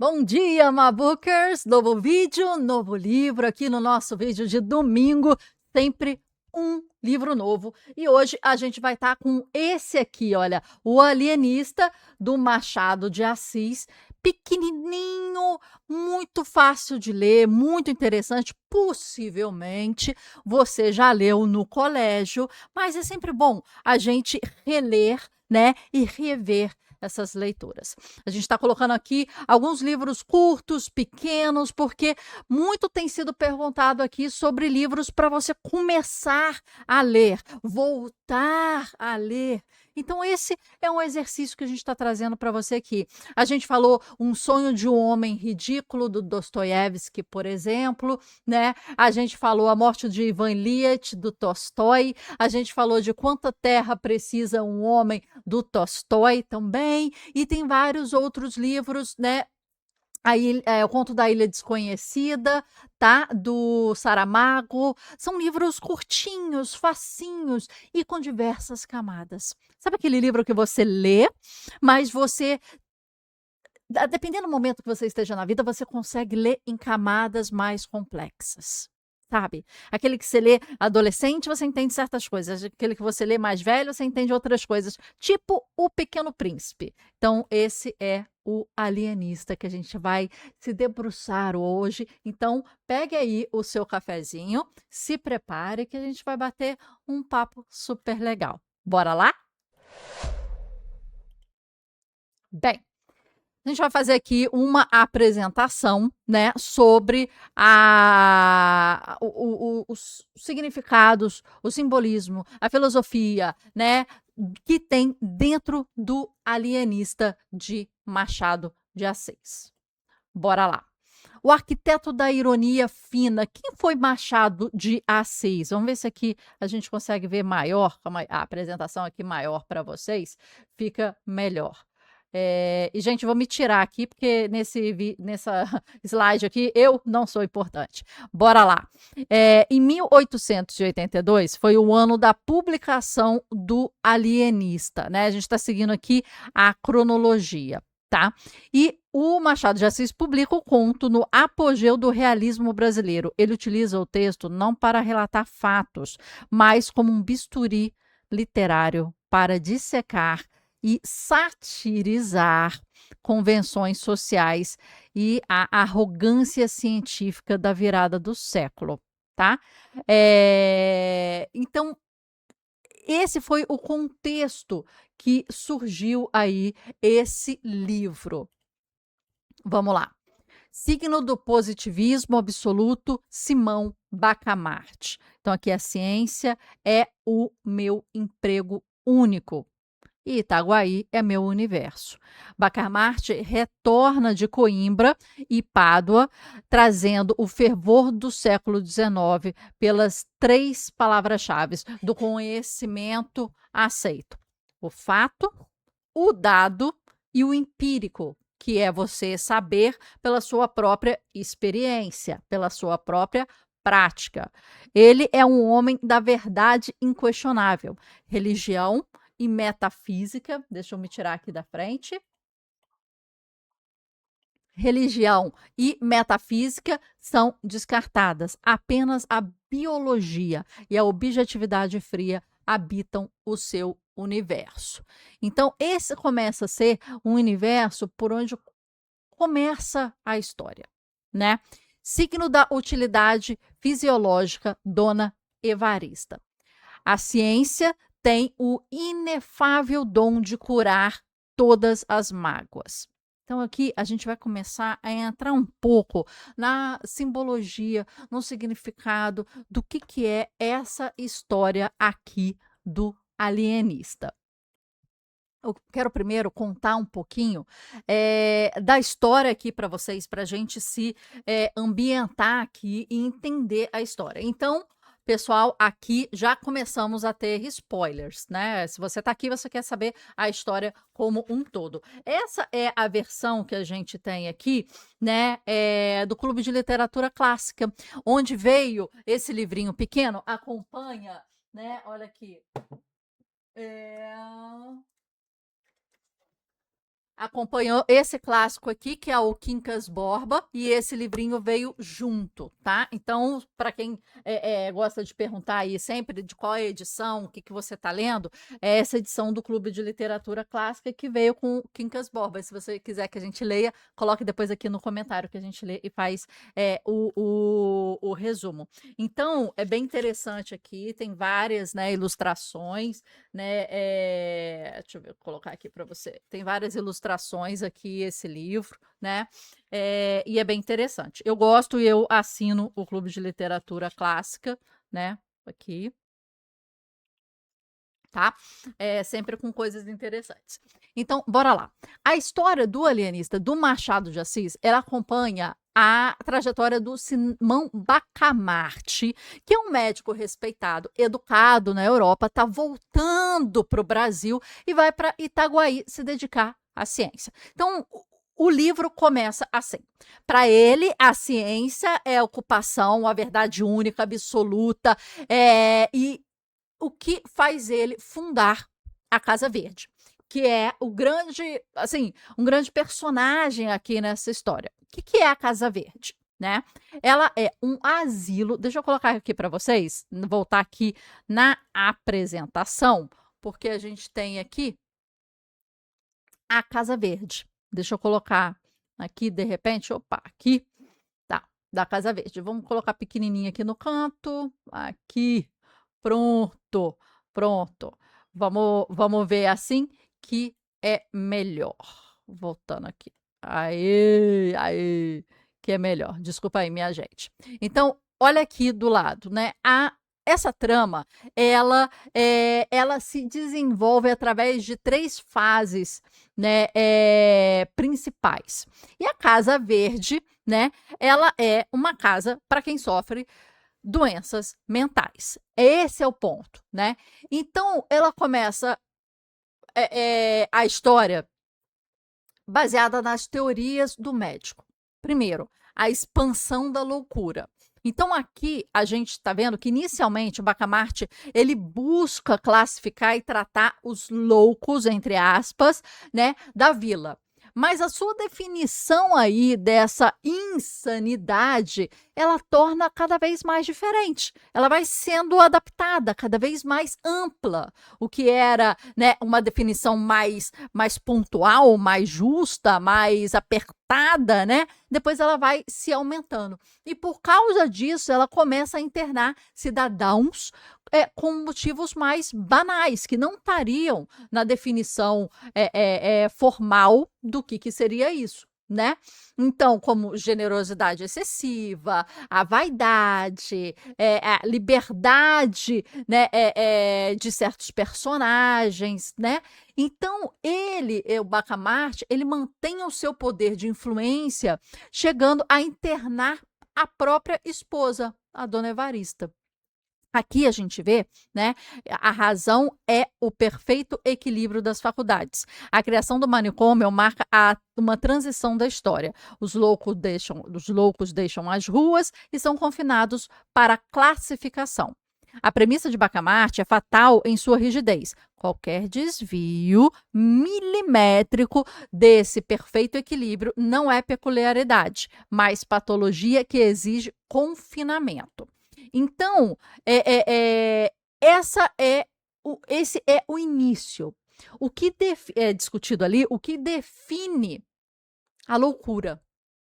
Bom dia, Mabookers! Novo vídeo, novo livro aqui no nosso vídeo de domingo, sempre um livro novo. E hoje a gente vai estar com esse aqui, olha, O Alienista, do Machado de Assis, pequenininho, muito fácil de ler, muito interessante. Possivelmente você já leu no colégio, mas é sempre bom a gente reler, né, e rever essas leituras. A gente está colocando aqui alguns livros curtos, pequenos, porque muito tem sido perguntado aqui sobre livros para você começar a ler, voltar a ler. Então, esse é um exercício que a gente está trazendo para você aqui. A gente falou Um Sonho de um Homem Ridículo, do Dostoiévski, por exemplo, né? A gente falou A Morte de Ivan Ilyich, do Tolstói. A gente falou de Quanta Terra Precisa um Homem, do Tolstói também, e tem vários outros livros, né? O Conto da Ilha Desconhecida, tá? Do Saramago. São livros curtinhos, facinhos e com diversas camadas. Sabe aquele livro que você lê, mas você, dependendo do momento que você esteja na vida, você consegue ler em camadas mais complexas, sabe? Aquele que você lê adolescente, você entende certas coisas. Aquele que você lê mais velho, você entende outras coisas. Tipo O Pequeno Príncipe. Então, esse é o Alienista que a gente vai se debruçar hoje. Então, pegue aí o seu cafezinho, se prepare que a gente vai bater um papo super legal. Bora lá? Bem, a gente vai fazer aqui uma apresentação, né, sobre os significados, o simbolismo, a filosofia, né, que tem dentro do Alienista de Machado de Assis. Bora lá. O arquiteto da ironia fina. Quem foi Machado de Assis? Vamos ver se aqui a gente consegue ver maior, a apresentação aqui maior para vocês, fica melhor. E, gente, vou me tirar aqui, porque nessa slide aqui eu não sou importante. Bora lá. Em 1882 foi o ano da publicação do Alienista, né? A gente está seguindo aqui a cronologia, tá? E o Machado de Assis publica o conto no apogeu do realismo brasileiro. Ele utiliza o texto não para relatar fatos, mas como um bisturi literário para dissecar e satirizar convenções sociais e a arrogância científica da virada do século, tá? Então, esse foi o contexto que surgiu aí esse livro. Vamos lá. Signo do positivismo absoluto, Simão Bacamarte. Então, aqui a ciência é o meu emprego único. E Itaguaí é meu universo. Bacamarte retorna de Coimbra e Pádua, trazendo o fervor do século XIX pelas 3 palavras-chave do conhecimento aceito: o fato, o dado e o empírico, que é você saber pela sua própria experiência, pela sua própria prática. Ele é um homem da verdade inquestionável. Religião e metafísica, deixa eu me tirar aqui da frente. Religião e metafísica são descartadas. Apenas a biologia e a objetividade fria habitam o seu universo. Então, esse começa a ser um universo por onde começa a história, né? Signo da utilidade fisiológica, Dona Evarista. A ciência tem o inefável dom de curar todas as mágoas. Então, aqui a gente vai começar a entrar um pouco na simbologia, no significado do que é essa história aqui do alienista. Eu quero primeiro contar um pouquinho da história aqui para vocês, para a gente se ambientar aqui e entender a história. Então, pessoal, aqui já começamos a ter spoilers, né? Se você está aqui, você quer saber a história como um todo. Essa é a versão que a gente tem aqui, né? Do Clube de Literatura Clássica, onde veio esse livrinho pequeno. Acompanha, né? Olha aqui. acompanhou esse clássico aqui, que é o Quincas Borba, e esse livrinho veio junto, tá? Então, para quem gosta de perguntar aí sempre de qual é a edição, o que, que você está lendo, é essa edição do Clube de Literatura Clássica que veio com o Quincas Borba. Se você quiser que a gente leia, coloque depois aqui no comentário que a gente lê e faz o resumo. Então, é bem interessante aqui, tem várias, né, ilustrações, né? Deixa eu ver, colocar aqui para você. Tem várias ilustrações aqui, esse livro, né? E é bem interessante. Eu gosto e eu assino o Clube de Literatura Clássica, né? Aqui. Tá? Sempre com coisas interessantes. Então, bora lá. A história do alienista do Machado de Assis, ela acompanha a trajetória do Simão Bacamarte, que é um médico respeitado, educado na Europa, está voltando para o Brasil e vai para Itaguaí se dedicar à ciência. Então, o livro começa assim. Para ele, a ciência é a ocupação, a verdade única, absoluta, e o que faz ele fundar a Casa Verde, que é o grande, assim, um grande personagem aqui nessa história. O que é a Casa Verde? Né? Ela é um asilo. Deixa eu colocar aqui para vocês, voltar aqui na apresentação, porque a gente tem aqui a Casa Verde. Deixa eu colocar aqui, de repente, opa, aqui, tá, da Casa Verde. Vamos colocar pequenininha aqui no canto, aqui, pronto, pronto. Vamos ver assim que é melhor. Voltando aqui. Aí, que é melhor. Desculpa aí, minha gente. Então, olha aqui do lado, né? Essa trama, ela se desenvolve através de 3 fases, né, principais. E a Casa Verde, né, ela é uma casa para quem sofre doenças mentais. Esse é o ponto, né? Então, ela começa a história baseada nas teorias do médico. Primeiro, a expansão da loucura. Então, aqui a gente está vendo que, inicialmente, o Bacamarte ele busca classificar e tratar os loucos, entre aspas, né, da vila. Mas a sua definição aí dessa insanidade, ela torna cada vez mais diferente. Ela vai sendo adaptada, cada vez mais ampla. O que era, né, uma definição mais pontual, mais justa, mais apertada, né? Depois ela vai se aumentando. E por causa disso, ela começa a internar cidadãos com motivos mais banais, que não estariam na definição formal do que seria isso, né? Então, como generosidade excessiva, a vaidade, a liberdade, né, de certos personagens, né? Então, o Bacamarte, ele mantém o seu poder de influência, chegando a internar a própria esposa, a Dona Evarista. Aqui a gente vê, né, a razão é o perfeito equilíbrio das faculdades. A criação do manicômio marca uma transição da história. Os loucos deixam as ruas e são confinados para classificação. A premissa de Bacamarte é fatal em sua rigidez. Qualquer desvio milimétrico desse perfeito equilíbrio não é peculiaridade, mas patologia que exige confinamento. Então, esse é o início. O que é discutido ali, o que define a loucura,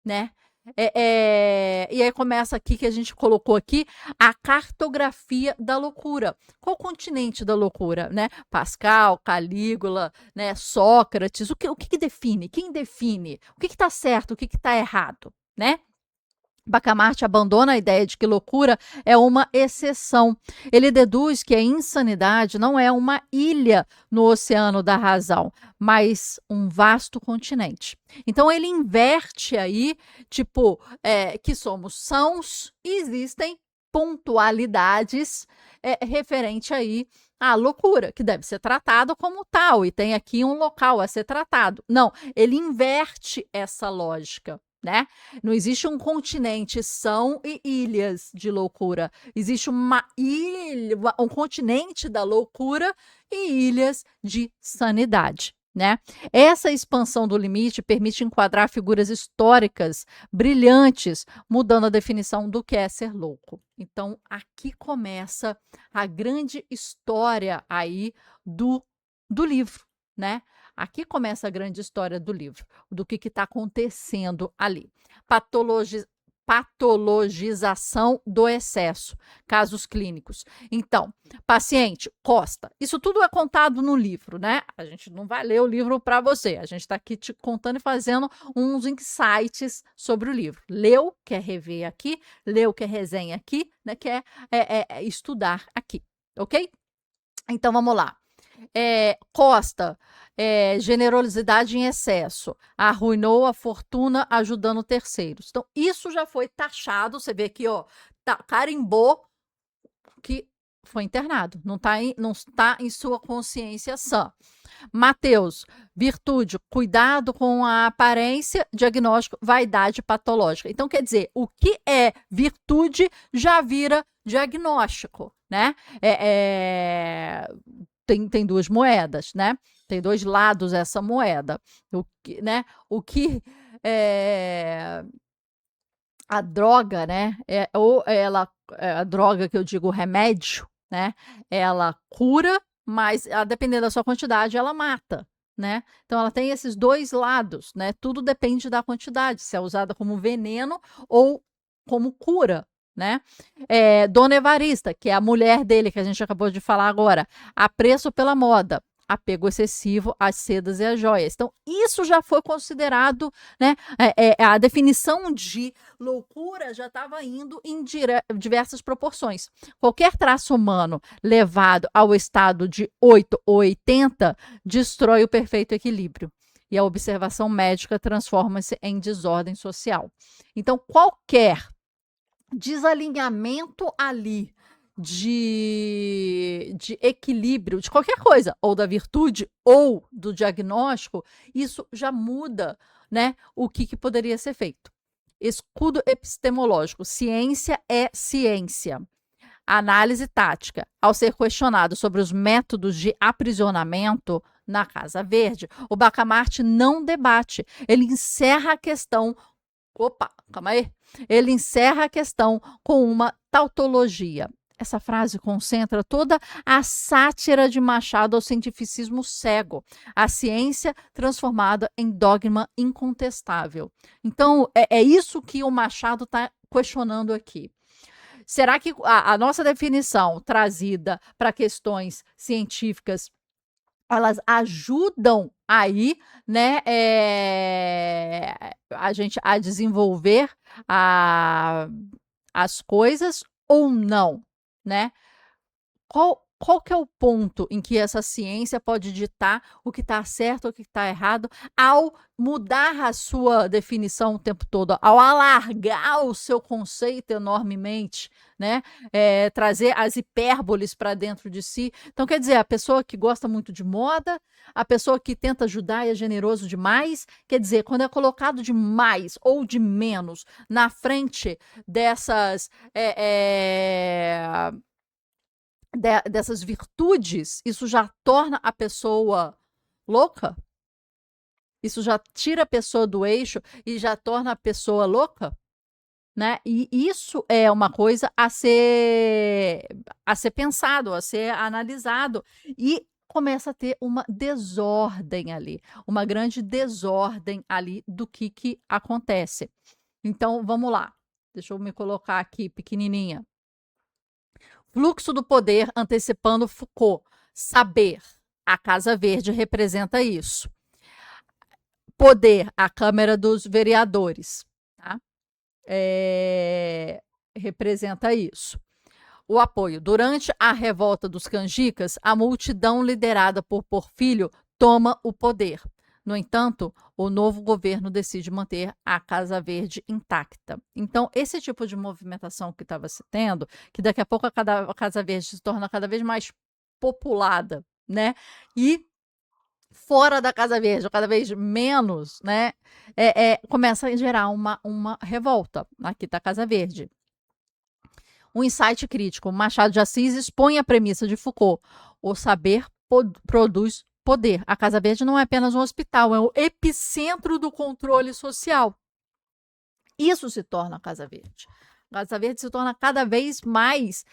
né? E aí começa aqui, que a gente colocou aqui, a cartografia da loucura. Qual o continente da loucura, né? Pascal, Calígula, né? Sócrates, o que define? Quem define? O que está certo, o que está errado, né? Bacamarte abandona a ideia de que loucura é uma exceção. Ele deduz que a insanidade não é uma ilha no oceano da razão, mas um vasto continente. Então, ele inverte aí, tipo, que somos sãos e existem pontualidades referente aí à loucura, que deve ser tratado como tal, e tem aqui um local a ser tratado. Não, ele inverte essa lógica. Né? Não existe um continente são e ilhas de loucura. Existe uma ilha, um continente da loucura e ilhas de sanidade. né? Essa expansão do limite permite enquadrar figuras históricas brilhantes, mudando a definição do que é ser louco. Então, aqui começa a grande história aí do livro, né? Aqui começa a grande história do livro, do que está acontecendo ali. Patologização do excesso, casos clínicos. Então, paciente, Costa, isso tudo é contado no livro, né? A gente não vai ler o livro para você, a gente está aqui te contando e fazendo uns insights sobre o livro. Leu, quer rever aqui, leu, quer resenha aqui, né? Quer estudar aqui, ok? Então, vamos lá. Costa, generosidade em excesso, arruinou a fortuna ajudando terceiros. Então, isso já foi taxado, você vê aqui, ó, carimbou que foi internado, não está em sua consciência sã. Mateus, virtude, cuidado com a aparência, diagnóstico, vaidade patológica. Então, quer dizer, o que é virtude já vira diagnóstico, né? Tem duas moedas, né? Tem dois lados essa moeda. O que a droga, né? Ou ela, a droga que eu digo remédio, né? Ela cura, mas a depender da sua quantidade, ela mata, né? Então ela tem esses dois lados, né? Tudo depende da quantidade, se é usada como veneno ou como cura, né? Dona Evarista, que é a mulher dele, que a gente acabou de falar agora, apreço pela moda, apego excessivo às sedas e às joias. Então, isso já foi considerado, né? A definição de loucura já estava indo em diversas proporções. Qualquer traço humano levado ao estado de 8 ou 80 destrói o perfeito equilíbrio. E a observação médica transforma-se em desordem social. Então, qualquer desalinhamento ali de equilíbrio, de qualquer coisa, ou da virtude ou do diagnóstico, isso já muda, né, o que poderia ser feito. Escudo epistemológico, ciência é ciência. Análise tática, ao ser questionado sobre os métodos de aprisionamento na Casa Verde, o Bacamarte não debate, ele encerra a questão. Opa, calma aí. Ele encerra a questão com uma tautologia. Essa frase concentra toda a sátira de Machado ao cientificismo cego, a ciência transformada em dogma incontestável. Então, é isso que o Machado está questionando aqui. Será que a nossa definição trazida para questões científicas elas ajudam aí, né, a gente a desenvolver as coisas ou não, né? Qual que é o ponto em que essa ciência pode ditar o que está certo ou o que está errado ao mudar a sua definição o tempo todo, ao alargar o seu conceito enormemente, né? Trazer as hipérboles para dentro de si. Então, quer dizer, a pessoa que gosta muito de moda, a pessoa que tenta ajudar e é generoso demais, quer dizer, quando é colocado de mais ou de menos na frente dessas dessas virtudes, isso já torna a pessoa louca? Isso já tira a pessoa do eixo e já torna a pessoa louca? Né? E isso é uma coisa a ser pensado, a ser analisado. E começa a ter uma desordem ali, uma grande desordem ali do que acontece. Então, vamos lá. Deixa eu me colocar aqui pequenininha. Fluxo do poder antecipando Foucault. Saber. A Casa Verde representa isso. Poder, a Câmara dos Vereadores. Tá? Representa isso. O apoio. Durante a revolta dos canjicas, a multidão liderada por Porfírio toma o poder. No entanto, o novo governo decide manter a Casa Verde intacta. Então, esse tipo de movimentação que estava se tendo, que daqui a pouco a Casa Verde se torna cada vez mais populada, né? E fora da Casa Verde, cada vez menos, né? Começa a gerar uma revolta aqui da Casa Verde. Um insight crítico. Machado de Assis expõe a premissa de Foucault. O saber produz poder. A Casa Verde não é apenas um hospital, é o epicentro do controle social. Isso se torna a Casa Verde. A Casa Verde se torna cada vez mais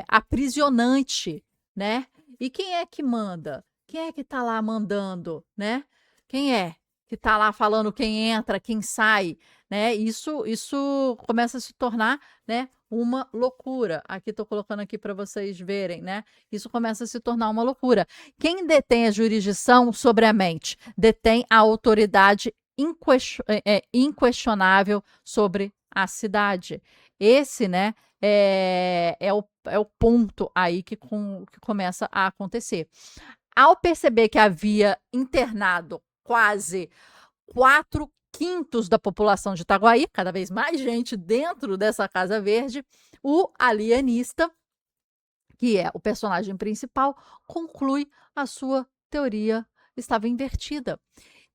aprisionante, né? E quem é que manda? Quem é que está lá mandando, né? Quem é que está lá falando quem entra, quem sai, né? Isso começa a se tornar, né, uma loucura. Aqui estou colocando aqui para vocês verem, né? Isso começa a se tornar uma loucura. Quem detém a jurisdição sobre a mente? Detém a autoridade inquestionável sobre a cidade. Esse, né, é o ponto aí que começa a acontecer. Ao perceber que havia internado quase 4/5 da população de Itaguaí, cada vez mais gente dentro dessa Casa Verde, o alienista, que é o personagem principal, conclui a sua teoria estava invertida.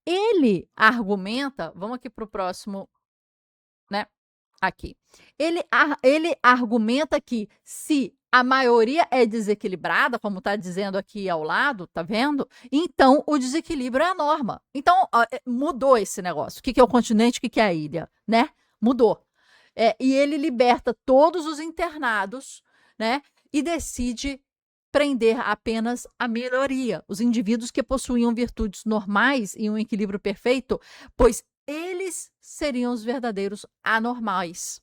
Ele argumenta, vamos aqui para o próximo, né? Aqui. Ele argumenta que se a maioria é desequilibrada, como está dizendo aqui ao lado, tá vendo? Então o desequilíbrio é a norma. Então mudou esse negócio. O que é o continente, o que é a ilha, né? Mudou. E ele liberta todos os internados, né? E decide prender apenas a minoria, os indivíduos que possuíam virtudes normais e um equilíbrio perfeito, pois eles seriam os verdadeiros anormais.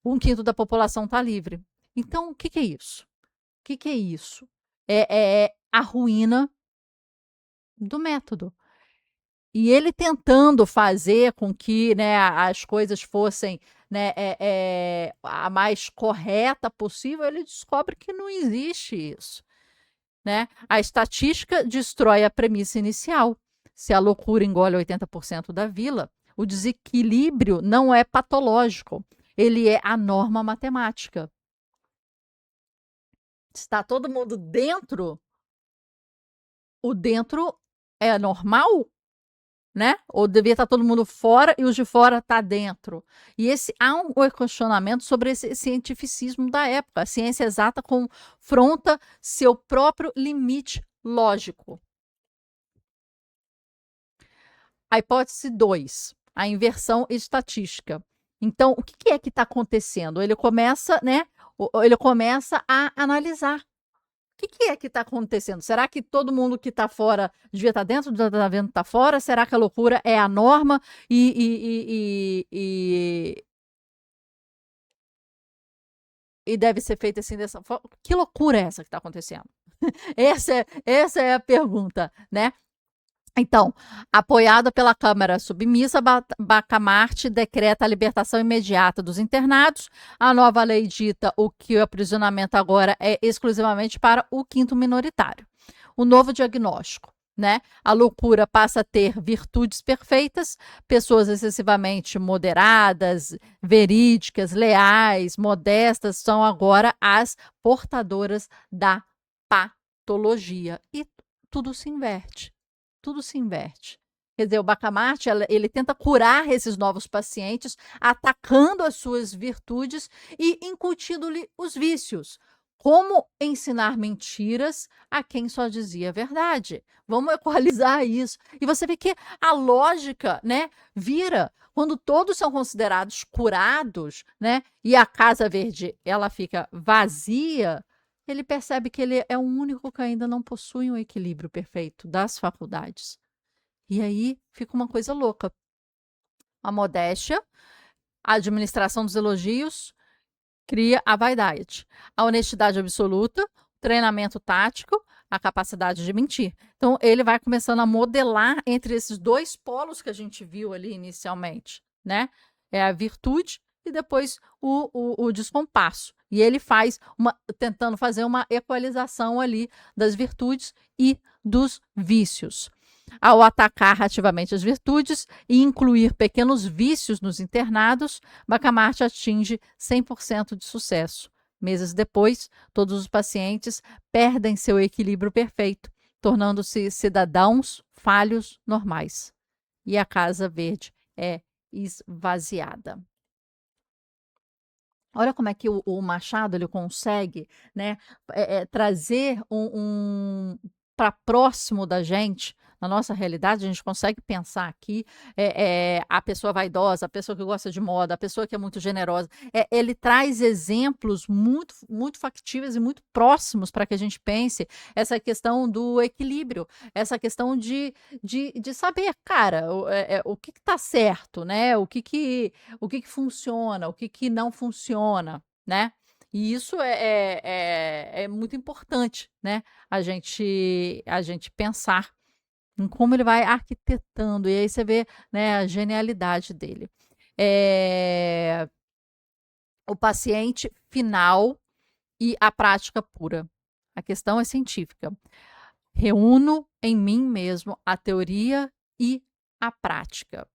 1/5 da população está livre. Então, o que é isso? O que é isso? É a ruína do método. E ele tentando fazer com que, né, as coisas fossem, né, a mais correta possível, ele descobre que não existe isso, né? A estatística destrói a premissa inicial. Se a loucura engole 80% da vila, o desequilíbrio não é patológico, ele é a norma matemática. Está todo mundo dentro, o dentro é normal, né? Ou devia estar todo mundo fora e os de fora tá dentro. E há um questionamento sobre esse cientificismo da época. A ciência exata confronta seu próprio limite lógico. A hipótese 2, a inversão estatística. Então, o que é que está acontecendo? Ele começa, né? Ele começa a analisar. O que é que está acontecendo? Será que todo mundo que está fora devia estar dentro, devia estar vendo está fora? Será que a loucura é a norma e deve ser feita assim dessa forma? Que loucura é essa que está acontecendo? Essa é a pergunta, né? Então, apoiada pela Câmara submissa, Bacamarte decreta a libertação imediata dos internados. A nova lei dita que o aprisionamento agora é exclusivamente para o quinto minoritário. O novo diagnóstico, né? A loucura passa a ter virtudes perfeitas, pessoas excessivamente moderadas, verídicas, leais, modestas, são agora as portadoras da patologia. E tudo se inverte. Tudo se inverte. Quer dizer, o Bacamarte, ele tenta curar esses novos pacientes, atacando as suas virtudes e incutindo-lhe os vícios. Como ensinar mentiras a quem só dizia a verdade? Vamos equalizar isso. E você vê que a lógica, né, vira quando todos são considerados curados, né, e a Casa Verde ela fica vazia. Ele percebe que ele é o único que ainda não possui um equilíbrio perfeito das faculdades. E aí fica uma coisa louca. A modéstia, a administração dos elogios, cria a vaidade. A honestidade absoluta, o treinamento tático, a capacidade de mentir. Então, ele vai começando a modelar entre esses dois polos que a gente viu ali inicialmente, né? É a virtude e depois o descompasso. E ele faz tentando fazer uma equalização ali das virtudes e dos vícios. Ao atacar ativamente as virtudes e incluir pequenos vícios nos internados, Bacamarte atinge 100% de sucesso. Meses depois, todos os pacientes perdem seu equilíbrio perfeito, tornando-se cidadãos falhos normais. E a Casa Verde é esvaziada. Olha como é que o Machado ele consegue, né, trazer para próximo da gente, na nossa realidade, a gente consegue pensar aqui, a pessoa vaidosa, a pessoa que gosta de moda, a pessoa que é muito generosa. Ele traz exemplos muito factíveis e muito próximos para que a gente pense essa questão do equilíbrio, essa questão de saber, cara, o que está certo, né? O que que funciona, o que que não funciona, né? E isso é muito importante, né? A gente pensar em como ele vai arquitetando, e aí você vê, né, a genialidade dele. É, o paciente final e a prática pura. A questão é científica. Reúno em mim mesmo a teoria e a prática.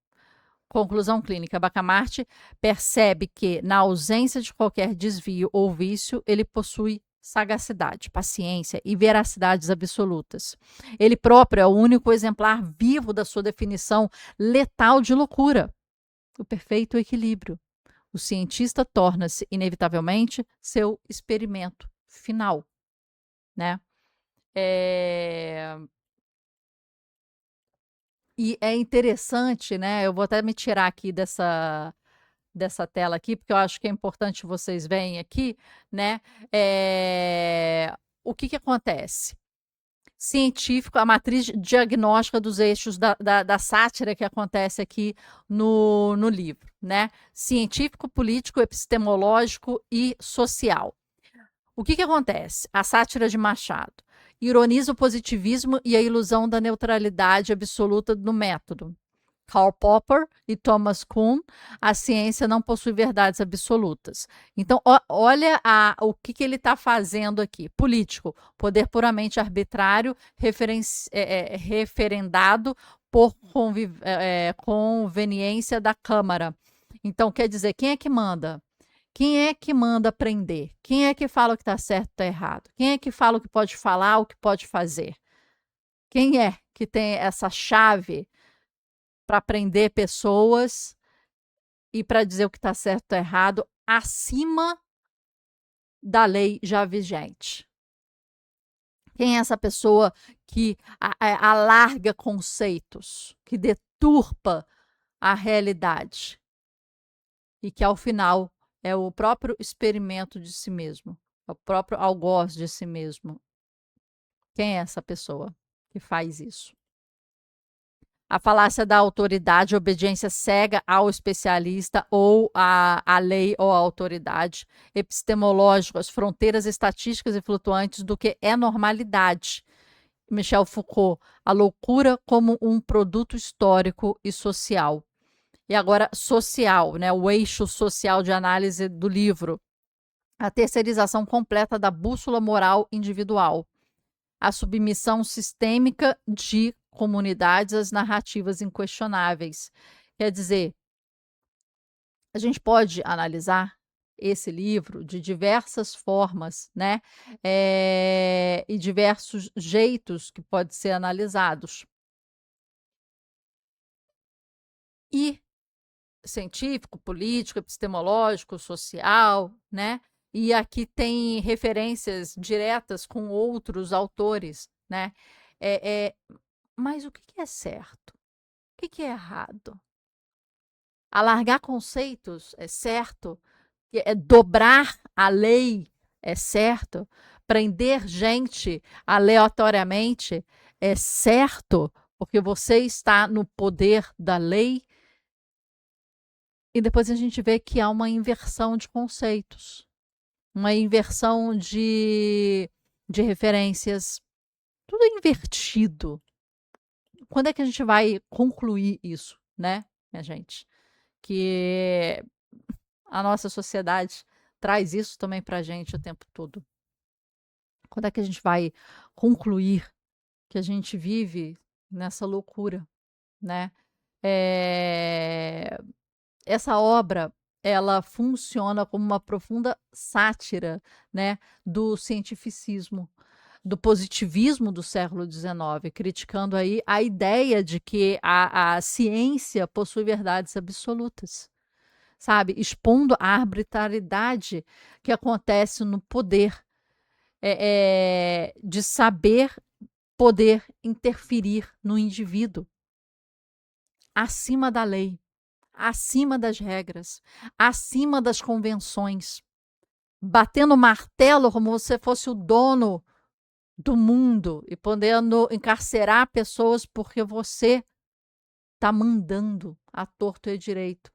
Conclusão clínica: Bacamarte percebe que, na ausência de qualquer desvio ou vício, ele possui sagacidade, paciência e veracidades absolutas. Ele próprio é o único exemplar vivo da sua definição letal de loucura, o perfeito equilíbrio. O cientista torna-se, inevitavelmente, seu experimento final, né? É... E é interessante, né? Eu vou até me tirar aqui dessa tela aqui, porque eu acho que é importante vocês verem aqui, né? O que que acontece? Científico, a matriz diagnóstica dos eixos da sátira que acontece aqui no livro, né? Científico, político, epistemológico e social. O que que acontece? A sátira de Machado ironiza o positivismo e a ilusão da neutralidade absoluta no método. Karl Popper e Thomas Kuhn, a ciência não possui verdades absolutas. Então, olha o que ele está fazendo aqui. Político, poder puramente arbitrário, referendado por conveniência da Câmara. Então, quer dizer, quem é que manda? Quem é que manda prender? Quem é que fala o que está certo e está errado? Quem é que fala o que pode falar, o que pode fazer? Quem é que tem essa chave para prender pessoas e para dizer o que está certo e está errado acima da lei já vigente? Quem é essa pessoa que alarga conceitos, que deturpa a realidade e que, ao final, é o próprio experimento de si mesmo, é o próprio algoz de si mesmo? Quem é essa pessoa que faz isso? A falácia da autoridade, obediência cega ao especialista ou à lei ou à autoridade. Epistemológico, as fronteiras estatísticas e flutuantes do que é normalidade. Michel Foucault, a loucura como um produto histórico e social. E agora, social, né? O eixo social de análise do livro. A terceirização completa da bússola moral individual. A submissão sistêmica de comunidades às narrativas inquestionáveis. Quer dizer, a gente pode analisar esse livro de diversas formas, né? E diversos jeitos que podem ser analisados. E científico, político, epistemológico, social, né? E aqui tem referências diretas com outros autores, né? É, é, mas o que que é certo? O que que é errado? Alargar conceitos é certo? Dobrar a lei é certo? Prender gente aleatoriamente é certo? Porque você está no poder da lei? E depois a gente vê que há uma inversão de conceitos, uma inversão de referências, tudo invertido. Quando é que a gente vai concluir isso, né, minha gente? Que a nossa sociedade traz isso também para a gente o tempo todo. Quando é que a gente vai concluir que a gente vive nessa loucura, né? É, essa obra ela funciona como uma profunda sátira, né, do cientificismo, do positivismo do século XIX, criticando aí a ideia de que a ciência possui verdades absolutas, sabe? Expondo a arbitrariedade que acontece no poder, de saber poder interferir no indivíduo acima da lei, acima das regras, acima das convenções, batendo martelo como se fosse o dono do mundo e podendo encarcerar pessoas porque você está mandando à torto e à direito,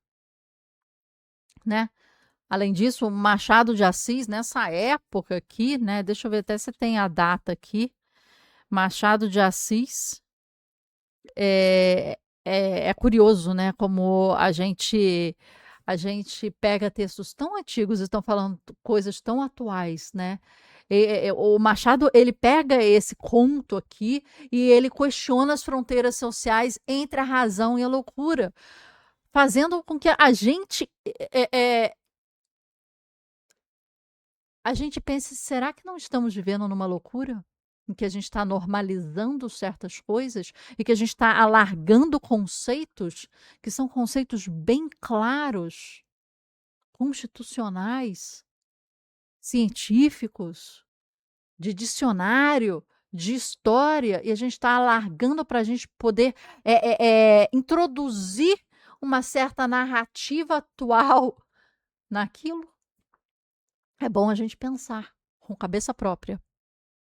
né? Além disso, o Machado de Assis, nessa época aqui, né? Deixa eu ver até se tem a data aqui. Machado de Assis é curioso, né? Como a gente pega textos tão antigos e estão falando coisas tão atuais, né? O Machado ele pega esse conto aqui e ele questiona as fronteiras sociais entre a razão e a loucura, fazendo com que a gente pense: será que não estamos vivendo numa loucura? Em que a gente está normalizando certas coisas e que a gente está alargando conceitos que são conceitos bem claros, constitucionais, científicos, de dicionário, de história, e a gente está alargando para a gente poder introduzir uma certa narrativa atual naquilo. É bom a gente pensar com cabeça própria.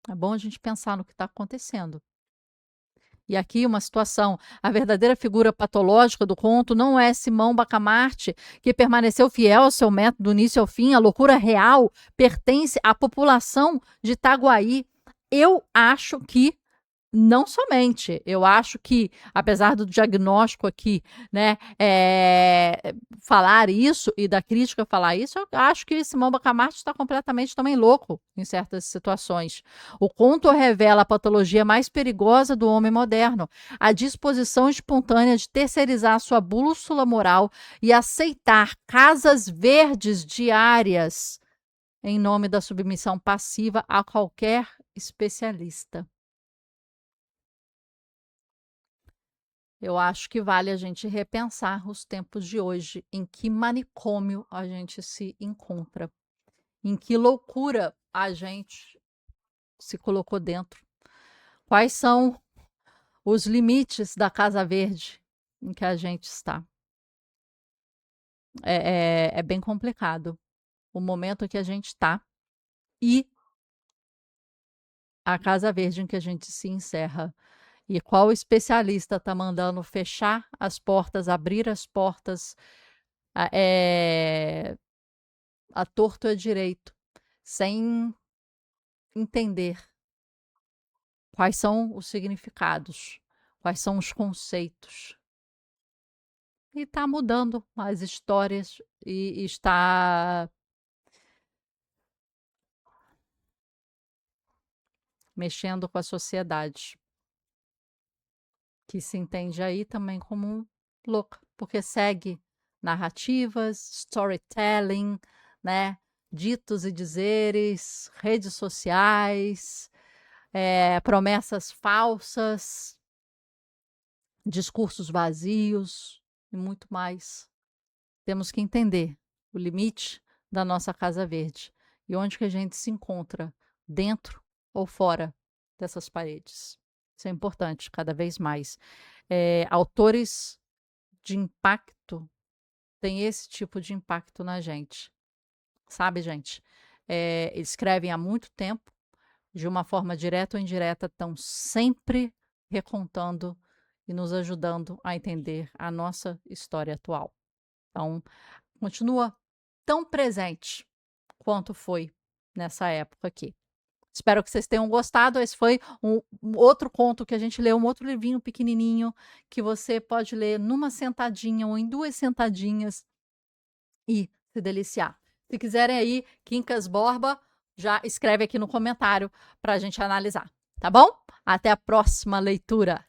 É bom a gente pensar no que está acontecendo. E aqui uma situação: a verdadeira figura patológica do conto não é Simão Bacamarte, que permaneceu fiel ao seu método do início ao fim. A loucura real pertence à população de Itaguaí. Eu acho que não somente, eu acho que, apesar do diagnóstico aqui, né, falar isso e da crítica falar isso, eu acho que Simão Bacamarte está completamente também louco em certas situações. O conto revela a patologia mais perigosa do homem moderno, a disposição espontânea de terceirizar sua bússola moral e aceitar casas verdes diárias em nome da submissão passiva a qualquer especialista. Eu acho que vale a gente repensar os tempos de hoje, em que manicômio a gente se encontra, em que loucura a gente se colocou dentro, quais são os limites da Casa Verde em que a gente está. É bem complicado o momento em que a gente está e a Casa Verde em que a gente se encerra. E qual especialista está mandando fechar as portas, abrir as portas, a torto e a direito, sem entender quais são os significados, quais são os conceitos. E está mudando as histórias e está mexendo com a sociedade, que se entende aí também como louca, porque segue narrativas, storytelling, né? Ditos e dizeres, redes sociais, promessas falsas, discursos vazios e muito mais. Temos que entender o limite da nossa Casa Verde e onde que a gente se encontra, dentro ou fora dessas paredes. Isso é importante, cada vez mais. Autores de impacto têm esse tipo de impacto na gente. Sabe, gente? Eles escrevem há muito tempo, de uma forma direta ou indireta, estão sempre recontando e nos ajudando a entender a nossa história atual. Então, continua tão presente quanto foi nessa época aqui. Espero que vocês tenham gostado. Esse foi um outro conto que a gente leu, um outro livrinho pequenininho que você pode ler numa sentadinha ou em 2 sentadinhas e se deliciar. Se quiserem aí, Quincas Borba, já escreve aqui no comentário para a gente analisar, tá bom? Até a próxima leitura.